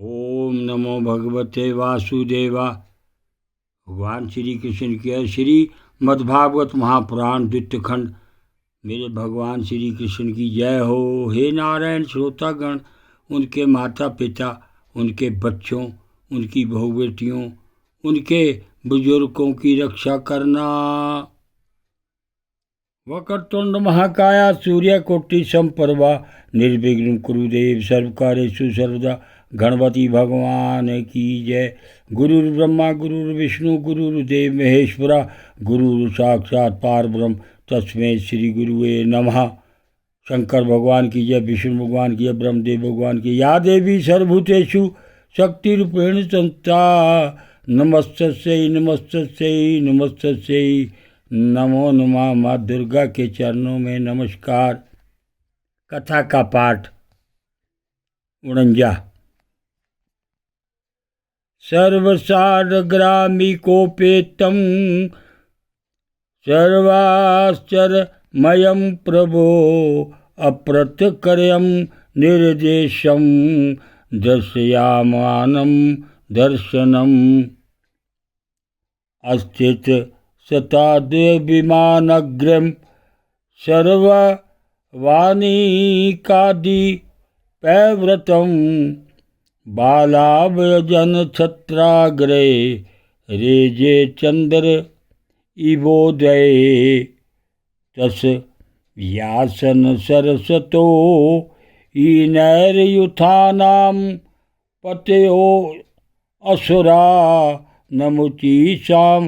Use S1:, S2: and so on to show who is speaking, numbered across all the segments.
S1: ओम नमो भगवते वासुदेवा। भगवान श्री कृष्ण की श्री मद्भागवत महापुराण द्वितीय खंड। मेरे भगवान श्री कृष्ण की जय हो। हे नारायण श्रोतागण, उनके माता पिता, उनके बच्चों, उनकी बहू बेटियों, उनके बुजुर्गों की रक्षा करना। वक्रतुंड महाकाया सूर्यकोटि समप्रभा निर्विघ्नं कुरुदेव सर्वकार्येषु सर्वदा। गणपति भगवान की जय। गुरुर्ब्रह्मा गुरुर्विष्णु गुरुर्देव महेश्वरा, गुरु साक्षात पारब्रह्म तस्मै श्री गुरुवे नमः। शंकर भगवान की जय, विष्णु भगवान की जय, ब्रह्मदेव भगवान की। या देवी सर्वभूतेषु शक्तिरूपेण संस्था, नमस्तस्यै नमस्तस्यै नमस्तस्यै नमो नमः। माँ दुर्गा के चरणों में नमस्कार। कथा का पाठ 49। सर्वसारग्रामिकोपेतं सर्वाश्चर्यमयं प्रभो, अप्रत्यकर्यं निर्देशं दर्शयामानं दर्शनम्। अस्थित शताद्विमानग्रं सर्ववानिकादिपैव्रतं, बालाभयजनछत्राग्रे रेजे चंद्र इवोदये। तस् व्यासन सरस्वतो ईनैर्युथानां पतयो असुरा, नमुचीसां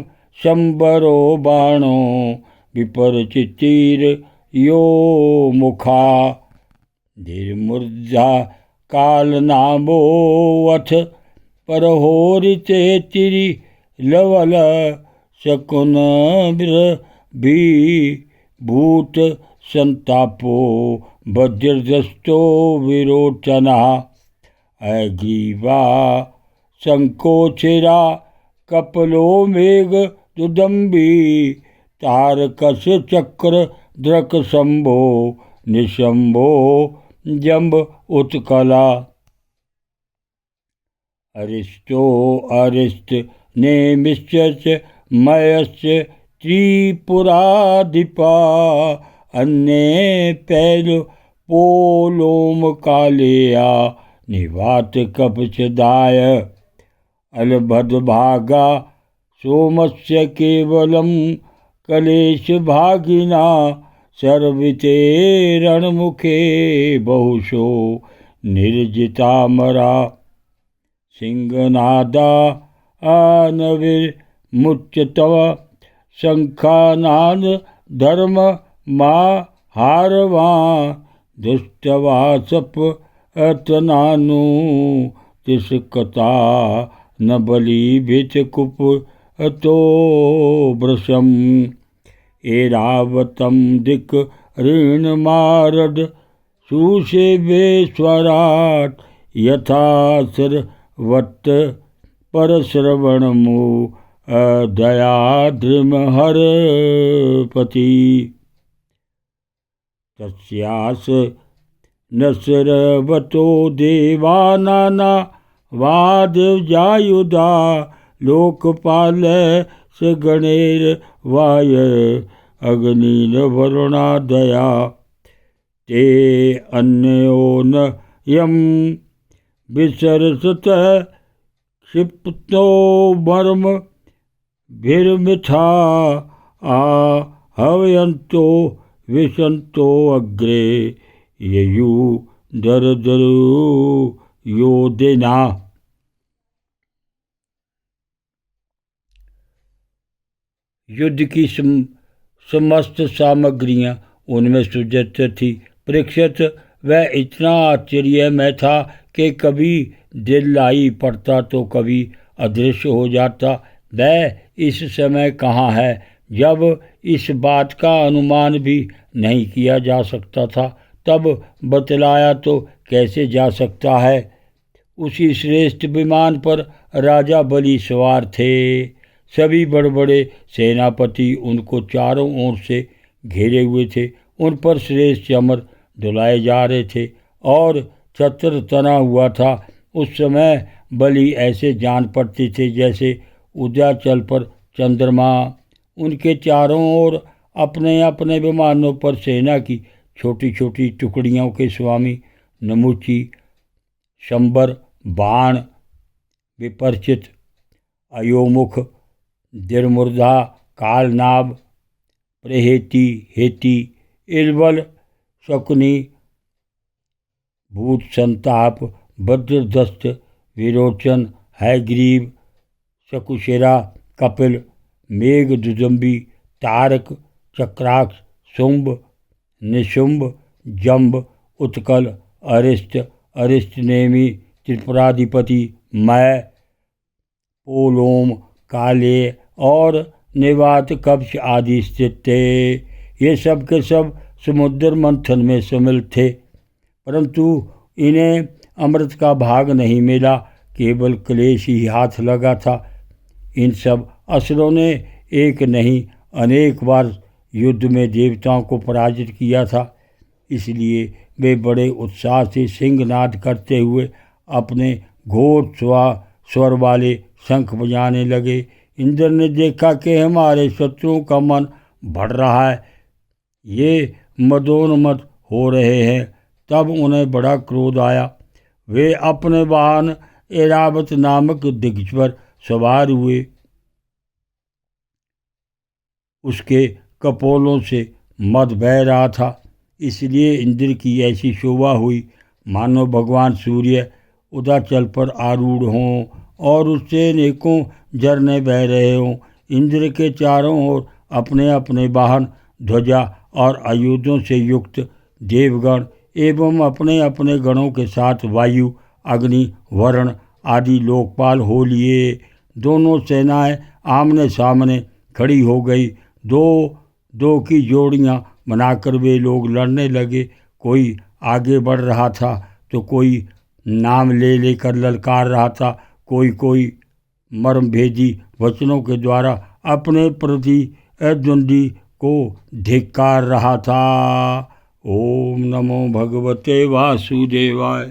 S1: शंबरो बाणो विपरचितीर यो मुखा। धीर्मूर्धा कालनामोऽथ परहोरिते तिरि लवल, शकुन भूत संतापो वज्रदस्तो विरोचना। अग्रीवा संकोचिरा कपलो मेघ दुदम्बी, तारकस चक्र द्रक शंभो निशंभो जम्ब उत्कला। अरिष्टो अरिष्ट नेमिश्च मयश्च त्रिपुराधिपा, अन्ये पैल पोलोम कालेया निवात कपचदाय। अलभद्भागा सोमस्य केवलं कलेश भागिना, सर्विते रणमुखे बहुशो निर्जितामरा। सिंहनादा आनविर्मुच्यतव शंखानाद धर्म माहारवा, दुष्टवासप अतनानु तिष्कता, न बलि भीतकुप अतो वृषम। एरावतं दिक् ऋणमारद सुसेवेश्वरात्, यथासर्वत् परश्रवणमु दयाद्रिमहरपति। तस्यास न सर्वतो देवानाना वादजायुधा, लोकपाल सगणेर वाय अग्निर वरुणादया। ते अन्योन्यं विसरसत क्षिप्तो मर्म भिर्मिथा, आहवयन्तो विशन्तो अग्रे ययु दरदरु योदिना। युद्ध की समस्त सामग्रियां उनमें सुसज्जित थी। परीक्षित वह इतना आश्चर्य में था कि कभी दिल्लाई पड़ता तो कभी अदृश्य हो जाता। वह इस समय कहाँ है? जब इस बात का अनुमान भी नहीं किया जा सकता था, तब बतलाया तो कैसे जा सकता है। उसी श्रेष्ठ विमान पर राजा बलि सवार थे। सभी बड़े बड़े सेनापति उनको चारों ओर से घेरे हुए थे। उन पर श्रेष्ठ चमर डुलाए जा रहे थे और छत्र तना हुआ था। उस समय बलि ऐसे जान पड़ते थे जैसे उदयाचल पर चंद्रमा। उनके चारों ओर अपने अपने विमानों पर सेना की छोटी छोटी टुकड़ियों के स्वामी नमुची, शंबर, बाण, विपर्चित, अयोमुख, दिरमुर्धा, कालनाभ, प्रहेती, हेती, इलबल, शकुनी, भूत संताप, भद्रदस्त, विरोचन, हैग्रीव, शकुशिरा, कपिल, मेघदुदुम्बी, तारक, चक्राक्ष, शुंभ, निशुंभ, जंब, उत्कल, अरिष्ट, अरिष्टनेमि, त्रिपुराधिपति, मैं, पोलोम, काले और निवात कवच आदि स्थित थे। ये सब के सब समुद्र मंथन में शामिल थे, परंतु इन्हें अमृत का भाग नहीं मिला, केवल क्लेश ही हाथ लगा था। इन सब असुरों ने एक नहीं अनेक बार युद्ध में देवताओं को पराजित किया था, इसलिए वे बड़े उत्साह से सिंहनाद करते हुए अपने घोर स्वर वाले शंख बजाने लगे। इंद्र ने देखा कि हमारे शत्रुओं का मन बढ़ रहा है, ये मदोन्मत्त हो रहे हैं। तब उन्हें बड़ा क्रोध आया। वे अपने वाहन ऐरावत नामक दिग्गज पर सवार हुए। उसके कपोलों से मद बह रहा था, इसलिए इंद्र की ऐसी शोभा हुई मानो भगवान सूर्य उदयाचल पर आरूढ़ हों और उससे अनेकों झरने बह रहे हों। इंद्र के चारों ओर अपने अपने वाहन, ध्वजा और आयुधों से युक्त देवगण एवं अपने अपने गणों के साथ वायु, अग्नि, वरुण आदि लोकपाल हो लिए। दोनों सेनाएं आमने सामने खड़ी हो गई। दो दो की जोड़ियां बनाकर वे लोग लड़ने लगे। कोई आगे बढ़ रहा था तो कोई नाम ले लेकर ललकार रहा था, कोई मर्मभेदी वचनों के द्वारा अपने प्रतिद्वंदी को धिक्कार रहा था। ओम नमो भगवते वासुदेवाय।